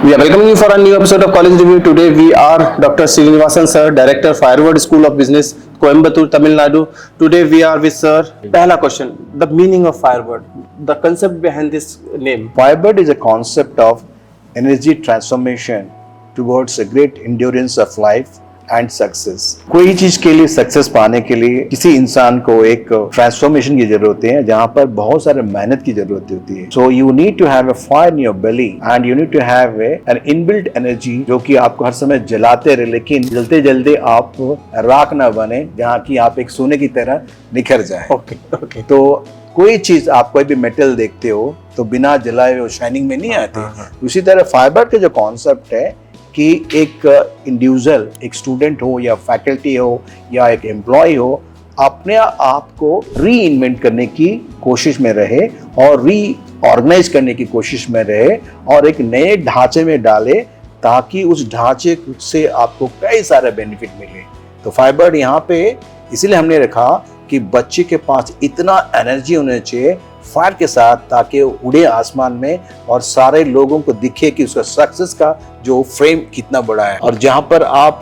We are welcoming you for a new episode of College Review. Today we are Dr. Srinivasan Sir, Director, Firewood School of Business, Coimbatore, Tamil Nadu. Today we are with Sir. Pehla question, the meaning of Firewood, the concept behind this name. Firebird is a concept of energy transformation towards a great endurance of life and success. कोई चीज के लिए success पाने के लिए किसी इंसान को एक ट्रांसफॉर्मेशन की जरूरत है, जहां पर बहुत सारे मेहनत की जरूरत होती है। So you need to have a fire in your belly and you need to have an inbuilt energy जो कि आपको हर समय जलाते रहे, लेकिन जलते जलते आप राख ना बने, जहाँ की आप एक सोने की तरह निखर जाए। ओके। तो कोई चीज आप कोई भी मेटल देखते हो तो बिना जलाए वो शाइनिंग में नहीं आती। उसी तरह फाइबर का जो कॉन्सेप्ट है कि एक इंडिविजुअल, एक स्टूडेंट हो या फैकल्टी हो या एक एम्प्लॉय हो, अपने आप को री इन्वेंट करने की कोशिश में रहे और री ऑर्गेनाइज करने की कोशिश में रहे और एक नए ढांचे में डाले, ताकि उस ढांचे से आपको कई सारे बेनिफिट मिले। तो फाइबर यहाँ पे इसीलिए हमने रखा कि बच्चे के पास इतना एनर्जी होना चाहिए फायर के साथ, ताकि उड़े आसमान में और सारे लोगों को दिखे कि उसका सक्सेस का जो फ्रेम कितना बड़ा है। और जहां पर आप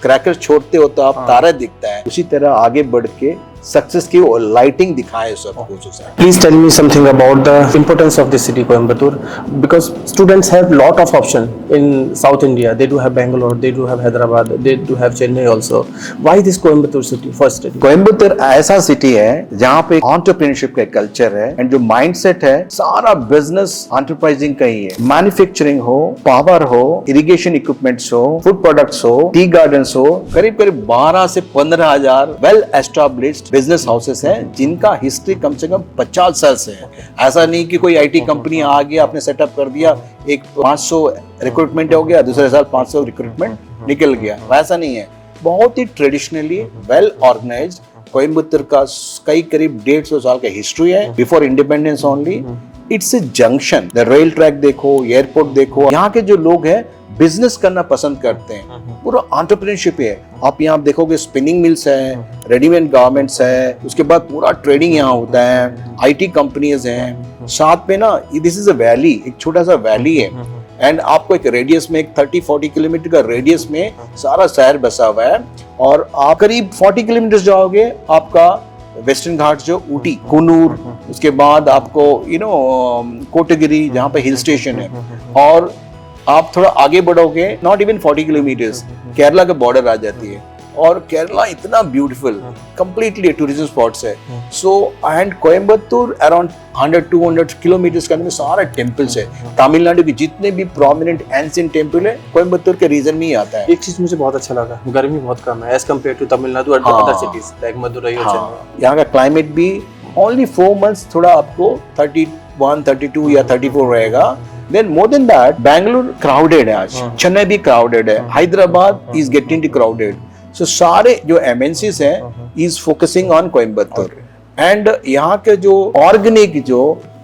क्रैकर छोड़ते हो तो आप तारा दिखता है, उसी तरह आगे बढ़ के सक्सेस की वो लाइटिंग दिखाए सबको। Please tell me something about the importance of this city, Coimbatore, because students have lot of option in South India. They do have Bangalore, they do have Hyderabad, they do have Chennai also. Why this Coimbatore city first city? Coimbatore ऐसा city है जहाँ पे entrepreneurship का culture है and जो mindset है सारा business enterprising का ही है। मैन्युफैक्चरिंग हो, पावर हो, इरिगेशन इक्विपमेंट्स हो, फूड प्रोडक्ट्स हो, टी गार्डन्स हो, करीब करीब 12 से 15,000 वेल एस्टैब्लिश्ड बिजनेस हाउसेस हैं जिनका हिस्ट्री कम से कम 50 साल से है। ऐसा नहीं कि कोई आईटी कंपनी आ गया, आपने सेटअप कर दिया, एक 500 रिक्रूटमेंट हो गया, दूसरे साल 500 रिक्रूटमेंट निकल गया, वैसा नहीं है। बहुत ही ट्रेडिशनली वेल ऑर्गेनाइज्ड कोयम्बतूर का कई करीब 150 साल का हिस्ट्री है, before independence only. It's a junction, the rail track देखो, एयरपोर्ट देखो, यहाँ के जो लोग हैं बिजनेस करना पसंद करते हैं, पूरा एंटरप्रेन्योरशिप है। आप यहाँ देखोगे स्पिनिंग मिल्स है, रेडीमेड गारमेंट्स है, उसके बाद पूरा ट्रेडिंग यहाँ होता है, आईटी कंपनीज हैं, साथ में ना दिस इज अ वैली, एक छोटा सा वैली है एंड आपको एक रेडियस में, एक 30-40 किलोमीटर का रेडियस में सारा शहर बसा हुआ है। और आप करीब 40 किलोमीटर जाओगे, आपका वेस्टर्न घाट जो ऊटी, कुन्नूर, उसके बाद आपको कोटगिरी जहाँ पे हिल स्टेशन है, और आप थोड़ा आगे बढ़ोगे नॉट इवन 40 किलोमीटर्स केरला का बॉर्डर आ जाती है। और केरला इतना ब्यूटीफुल कंप्लीटली टूरिज्म स्पॉट्स है। So and Coimbatore around 100-200 kilometres का सारा टेम्पल्स है। तमिलनाडु के जितने भी प्रोमिनेंट एंशिएंट टेम्पल है कोयम्बतूर के रीजन में ही आता है। एक चीज मुझे बहुत अच्छा लगा, गर्मी बहुत कम है एज कम्पेयर टू तमिलनाडु और अदर सिटीज लाइक मदुरई और चेन्नई। यहाँ का क्लाइमेट भी ओनली 4 मंथ्स थोड़ा आपको 31, 32 या 34 रहेगा। Then more than that, Bangalore crowded है आज, चेन्नई भी crowded है, Hyderabad is getting crowded. So सारे जो MNCs हैं is focusing on Coimbatore and यहाँ के जो ऑर्गेनिक जो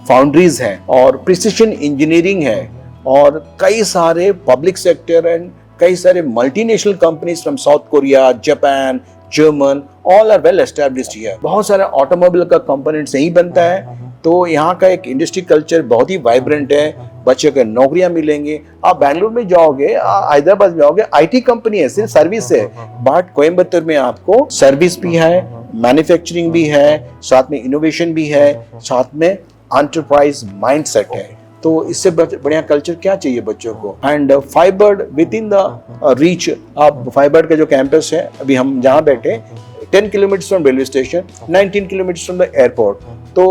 फाउंड्रीज हैं और प्रिसिशन इंजीनियरिंग है और कई सारे पब्लिक सेक्टर एंड कई सारे multinational companies from South Korea, Japan, German, all are well established here. बहुत सारे ऑटोमोबाइल का कंपोनेंट्स यहीं बनता है। तो यहाँ का एक इंडस्ट्री कल्चर बहुत ही वाइब्रेंट है, बच्चों को नौकरियां मिलेंगे। आप बैंगलोर में जाओगे, हैदराबाद में जाओगे, आईटी कंपनी है, सिर्फ सर्विस है, बट कोयम्बतूर में आपको सर्विस भी है, मैन्युफैक्चरिंग भी है, साथ में इनोवेशन भी है, साथ में एंटरप्राइज माइंडसेट है। तो इससे बढ़िया कल्चर क्या चाहिए बच्चों को। And fibre with in the reach, आप फाइबर का जो कैंपस है, अभी हम जहाँ बैठे 10 kilometre from railway station, 19 kilometre from the airport. तो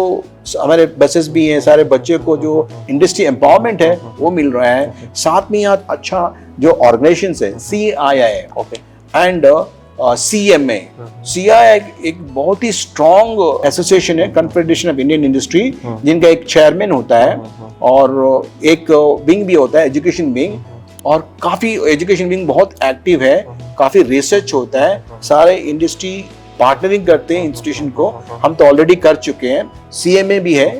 हमारे बसेस भी हैं, सारे बच्चे को जो इंडस्ट्री एम्पावरमेंट है वो मिल रहा है। साथ में यहाँ अच्छा जो ऑर्गेनाइजेशंस है, CII एंड CMA। CII एक बहुत ही स्ट्रॉन्ग एसोसिएशन है, कन्फेडरेशन ऑफ इंडियन इंडस्ट्री, जिनका एक चेयरमैन होता है और एक विंग भी होता है, एजुकेशन विंग, और काफी एजुकेशन विंग बहुत एक्टिव है, काफी रिसर्च होता है, सारे इंडस्ट्री पार्टनरिंग करते हैं इंस्टीट्यूशन को। हम तो ऑलरेडी कर चुके हैं। CMA भी है,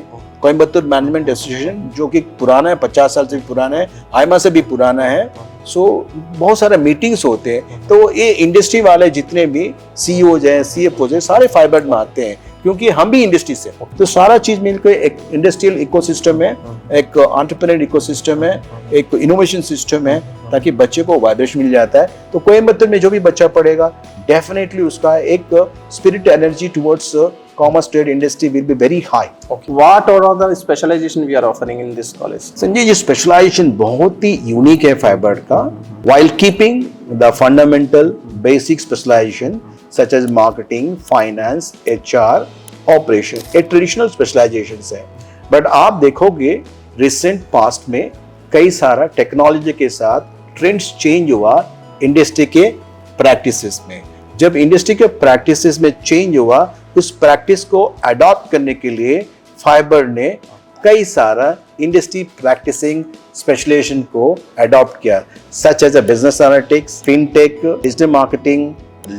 कोयम्बतूर मैनेजमेंट एसोसिएशन, जो कि पुराना है, 50 साल से भी पुराना है, आईमा से भी पुराना है। सो बहुत सारे मीटिंग्स होते हैं। तो ये इंडस्ट्री वाले जितने भी CEOs हैं, CFOs हैं, सारे फाइबर में आते हैं। क्योंकि हम भी इंडस्ट्री से हैं। तो सारा चीज मिलकर एक इंडस्ट्रियल इकोसिस्टम है, एक एंटरप्रेन्योर इकोसिस्टम है, एक इनोवेशन सिस्टम है, ताकि बच्चे को वाइब्रेशन मिल जाता है। तो कोयम्बतूर में जो भी बच्चा पढ़ेगा डेफिनेटली उसका एक spirit energy towards commerce trade industry will be very high. Okay. What are all the specialization we are offering in this college? Sanjay ji, specialisation बहुत ही यूनिक है फाइबर का, while keeping the fundamental basic specialization such as marketing, finance, HR, operation, ये traditional specialisations है। But आप देखोगे recent past में कई सारा टेक्नोलॉजी के साथ ट्रेंड्स चेंज हुआ इंडस्ट्री के प्रैक्टिसेस में। जब इंडस्ट्री के प्रैक्टिसेस में चेंज हुआ, उस प्रैक्टिस को अडॉप्ट करने के लिए फाइबर ने कई सारा इंडस्ट्री प्रैक्टिसिंग स्पेशलाइजेशन को अडॉप्ट किया, such as a business analytics, fintech, digital marketing,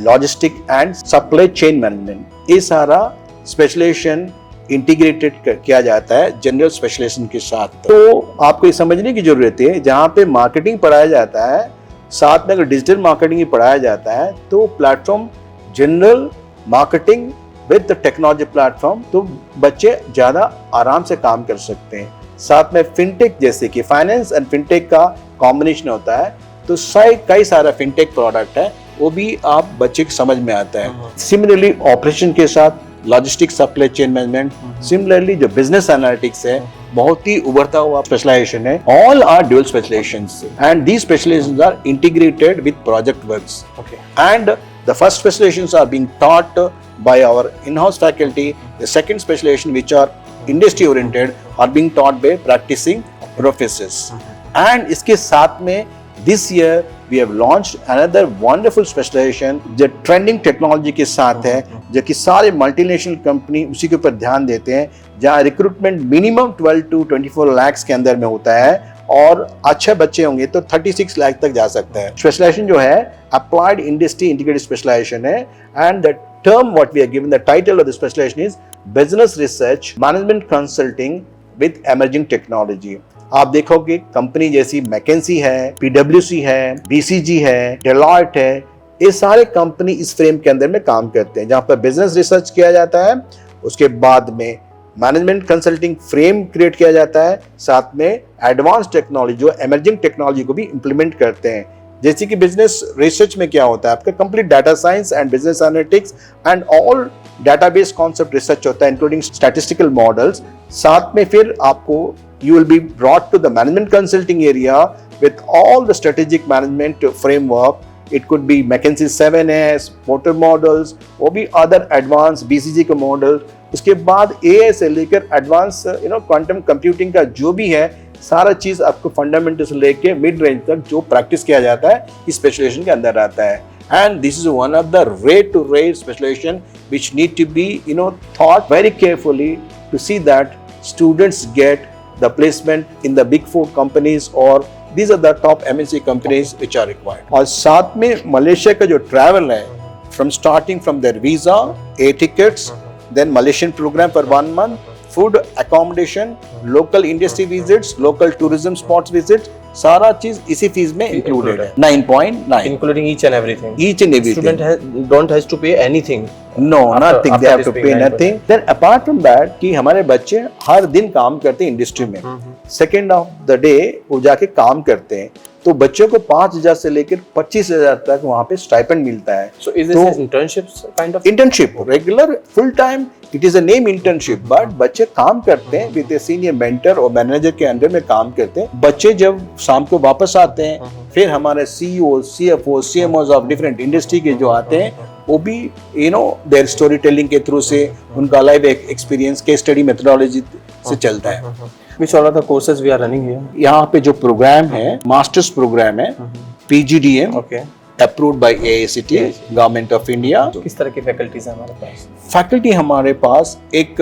logistic and supply chain management. ये सारा स्पेशलाइजेशन इंटीग्रेटेड किया जाता है जनरल स्पेशलाइजेशन के साथ। तो आपको ये समझने की जरूरत है, जहाँ पे मार्केटिंग पढ़ाया जाता है, साथ में अगर डिजिटल मार्केटिंग ही पढ़ाया जाता है, तो platform general marketing with the technology platform, तो बच्चे ज्यादा आराम से काम कर सकते हैं। साथ में फिनटेक, जैसे कि फाइनेंस एंड फिनटेक का कॉम्बिनेशन होता है, तो कई सारा फिनटेक प्रोडक्ट है, वो भी आप बच्चे को समझ में आता है। सिमिलरली ऑपरेशन के साथ logistics, supply chain management, similarly जो बिजनेस एनालिटिक्स है, बहुत ही उभरता हुआ स्पेशलाइजेशन है। All are dual specialisations and these specialisations are integrated with project works. And the first specialisations are being taught by our in-house faculty. The second specialization, which are industry oriented, are being taught by practicing professors. And इसके साथ में this year we have launched another wonderful specialization जो trending technology के साथ है, जो कि सारे मल्टीनेशनल कंपनी उसी के ऊपर ध्यान देते हैं, जहाँ रिक्रूटमेंट मिनिमम 12 to 24 lakhs के अंदर में होता है, और अच्छे बच्चे होंगे तो 36 लाख तक जा सकता है। स्पेशलाइजेशन जो है अप्लाइड इंडस्ट्री इंटीग्रेटेड स्पेशलाइजेशन है, and the term what we are given, the title of the specialization is business research management consulting with emerging technology। आप देखोगे कंपनी जैसी मैकेंसी है, PwC है, BCG है, डेलॉयट है, ये सारे कंपनी इस फ्रेम के अंदर में काम करते हैं, जहां पर बिजनेस रिसर्च किया जाता है, उसके बाद में मैनेजमेंट कंसल्टिंग फ्रेम क्रिएट किया जाता है, साथ में एडवांस टेक्नोलॉजी जो एमर्जिंग टेक्नोलॉजी को भी इंप्लीमेंट करते हैं। जैसे कि बिजनेस रिसर्च में क्या होता है, आपका complete data science and business analytics and all database concept research होता है, इंक्लूडिंग स्टैटिस्टिकल मॉडल्स। साथ में फिर आपको you will be brought to the management consulting area with all the strategic management framework. It could be McKinsey 7S, Porter models, वो भी other advance BCG के model. उसके बाद AI से लेकर एडवांस क्वांटम कंप्यूटिंग का जो भी है, सारा चीज आपको फंडामेंटल से लेके मिड रेंज तक जो प्रैक्टिस किया जाता है, इस स्पेशलाइजेशन के अंदर आता है। And this is one of the rare to rare specialisation which need to be thought very carefully to see that students get the placement in the big 4 companies, और these are the top MNC companies which are required। और साथ में Malaysia का जो travel है, from starting from their visa, air tickets, then Malaysian program for 1 month, food, accommodation, local industry visits, local tourism spots visits, सारा चीज इसी fees में इंक्लूडेड है। 9.9 including each and everything. each and everything. Student don't has to pay anything. No, nothing. They have to pay 9%. nothing. Then apart from that, कि हमारे बच्चे हर दिन काम करते हैं इंडस्ट्री में, सेकेंड ऑफ द डे वो जाके काम करते हैं, तो बच्चों को 5,000 से लेकर 25,000 तक वहाँ पे स्टाइपेंड मिलता है। So is this internships kind of? Internship regular full time, it is a name internship, but बच्चे काम करते हैं विद ए सीनियर मेंटर और मैनेजर के अंडर में काम करते हैं। बच्चे जब शाम को वापस आते हैं, फिर हमारे CEO, CFO, CMOs of different industry के जो आते हैं, वो भी देयर स्टोरी टेलिंग के थ्रू से उनका live experience case study methodology से चलता है। Which all are the courses we are running here? यहाँ पे जो प्रोग्राम है, मास्टर्स प्रोग्राम है, PGDM, Okay. Approved by AICTE, government of India. किस तरह की फैकल्टीज है हमारे पास? फैकल्टी हमारे पास एक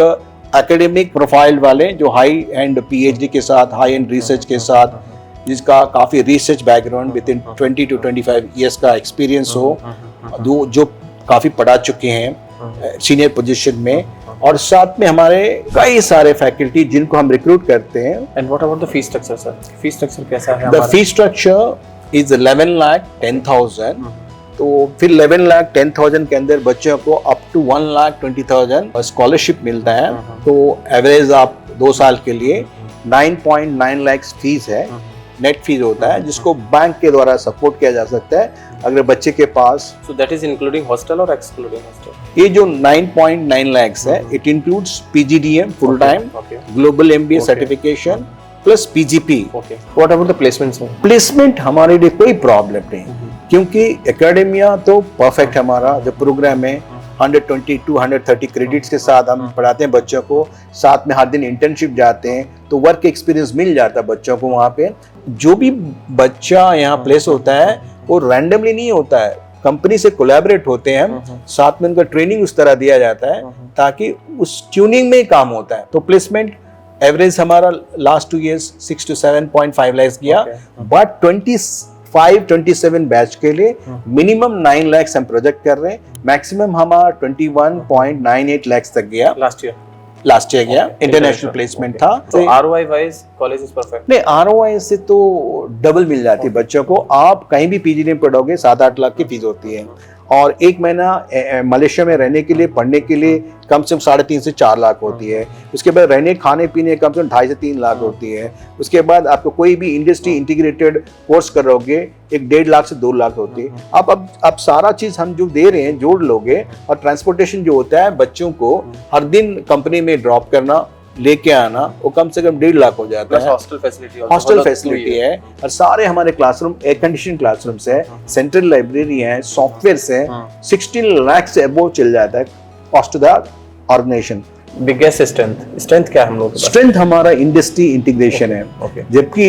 एकेडमिक प्रोफाइल वाले जो हाई एंड PhD के साथ, हाई एंड रिसर्च के साथ, जिसका काफी research background with in 20 to 25 years का एक्सपीरियंस हो, जो काफी पढ़ा चुके हैं सीनियर पोजीशन में, और साथ में हमारे कई सारे फैकल्टी जिनको हम रिक्रूट करते हैं। And what about the fees structure sir? Fees structure कैसा है द हमारा? Fees structure is 11,10,000। तो फिर 11 लाख 10,000 के अंदर बच्चों को अप टू 1,20,000 स्कॉलरशिप मिलता है। तो एवरेज आप 2 साल के लिए 9.9 लाख फीस है, नेट फीस होता है, जिसको बैंक के द्वारा सपोर्ट किया जा सकता है अगर बच्चे के पास। So that is including hostel or excluding hostel? ये जो 9.9 lakhs है, it includes PGDM full time, Okay. Global MBA Okay. Certification plus PGP। Okay. What about the placements? Placement हमारे लिए कोई प्रॉब्लम नहीं, क्योंकि एकेडमिया तो परफेक्ट हमारा जो प्रोग्राम है 120 to 130 क्रेडिट्स के साथ हम पढ़ाते हैं बच्चों को, साथ में हर दिन इंटर्नशिप जाते हैं, तो वर्क एक्सपीरियंस मिल जाता है बच्चों को वहाँ पे। जो भी बच्चा यहाँ प्लेस होता है वो रैंडमली नहीं होता है, कंपनी से कोलैबोरेट होते हैं हम, साथ में उनका ट्रेनिंग उस तरह दिया जाता है ताकि उस ट्यूनिंग में ही काम होता है। तो प्लेसमेंट एवरेज हमारा लास्ट 2 years 6 to 7.5 lakhs गया, बट 25-27 बैच के लिए मिनिमम 9 lakhs हम प्रोजेक्ट कर रहे हैं, मैक्सिमम हमारा 21.98 lakhs तक गया लास्ट ईयर गया, इंटरनेशनल प्लेसमेंट था। So ROI wise, college is perfect. नहीं, ROI से तो डबल मिल जाती है बच्चों को। आप कहीं भी PGDM पढ़ोगे 7-8 लाख की फीस होती है, और 1 महीना मलेशिया में रहने के लिए, पढ़ने के लिए कम से कम 3.5 से 4 लाख होती है। उसके बाद रहने खाने पीने कम से कम 2.5 से 3 लाख होती है। उसके बाद आपको कोई भी इंडस्ट्री इंटीग्रेटेड कोर्स करोगे 1.5 लाख से 2 लाख होती है। अब सारा चीज हम जो दे रहे हैं जोड़ लोगे, और ट्रांसपोर्टेशन जो होता है बच्चों को हर दिन कंपनी में ड्रॉप करना, लेके आना, वो कम से कम 1.5 लाख हो जाता है। हॉस्टल फैसिलिटी है, और सारे हमारे क्लासरूम एयर कंडीशन क्लासरूम्स है, सेंट्रल लाइब्रेरी है, सॉफ्टवेयर है, 16 लाख से अबव चल जाता है cost of the organisation. Biggest strength क्या है हम लोग? स्ट्रेंथ हमारा इंडस्ट्री इंटीग्रेशन है। जबकि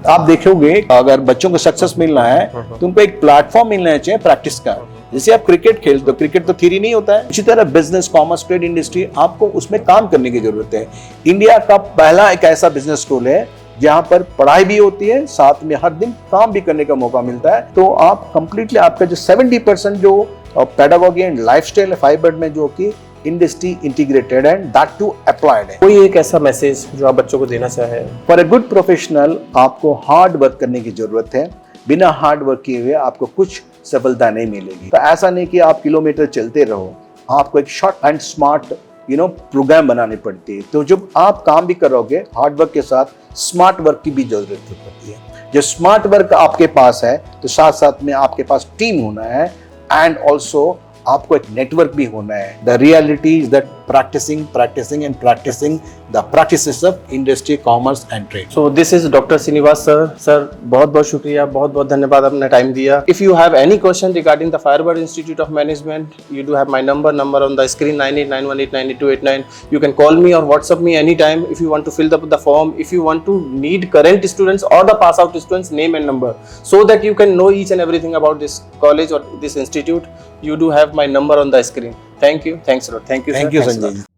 आप देखोगे अगर बच्चों को सक्सेस मिलना है तो उनको एक प्लेटफॉर्म मिलना चाहिए प्रैक्टिस का। जैसे आप क्रिकेट खेलते हो, क्रिकेट तो थ्योरी नहीं होता है, इसी तरह बिजनेस, कॉमर्स, ट्रेड, इंडस्ट्री, आपको उसमें काम करने की जरूरत है। इंडिया का पहला एक ऐसा बिजनेस स्कूल है जहां पर पढ़ाई भी होती है, साथ में हर दिन काम भी करने का मौका मिलता है। तो आप कंप्लीटली आपका जो 70% जो पेडागॉजी एंड लाइफस्टाइल है फाइबर में, जो कि industry integrated and that too applied है। कोई एक ऐसा मैसेज जो आप बच्चों को देना चाहे? फॉर अ गुड प्रोफेशनल आपको हार्ड वर्क करने की जरूरत है, बिना हार्ड वर्क किए हुए आपको कुछ सफलता नहीं मिलेगी। तो ऐसा नहीं कि आप किलोमीटर चलते रहो, आपको एक शॉर्ट एंड स्मार्ट प्रोग्राम बनानी पड़ती है। तो जब आप काम भी करोगे हार्ड वर्क के साथ, स्मार्ट वर्क की भी जरूरत पड़ती है। जब स्मार्ट वर्क आपके पास है तो साथ साथ में आपके पास टीम होना है, एंड ऑल्सो आपको एक नेटवर्क भी होना है। The reality is that practicing and practicing the practices of industry, commerce and trade. So this is Dr. Srinivas sir. Sir, बहुत बहुत शुक्रिया, बहुत बहुत धन्यवाद आपने टाइम दिया। If you have any question regarding the Firebird Institute of Management, you do have my number on the screen 9891898289. You can call me or WhatsApp me anytime if you want to fill the form. If you want to need current students or the pass out students name and number, so that you can know each and everything about this college or this institute, you do have my number on the screen. Thank you. Thanks a lot. Thank you, sir. Thank you, Thanks a lot. Sanjay.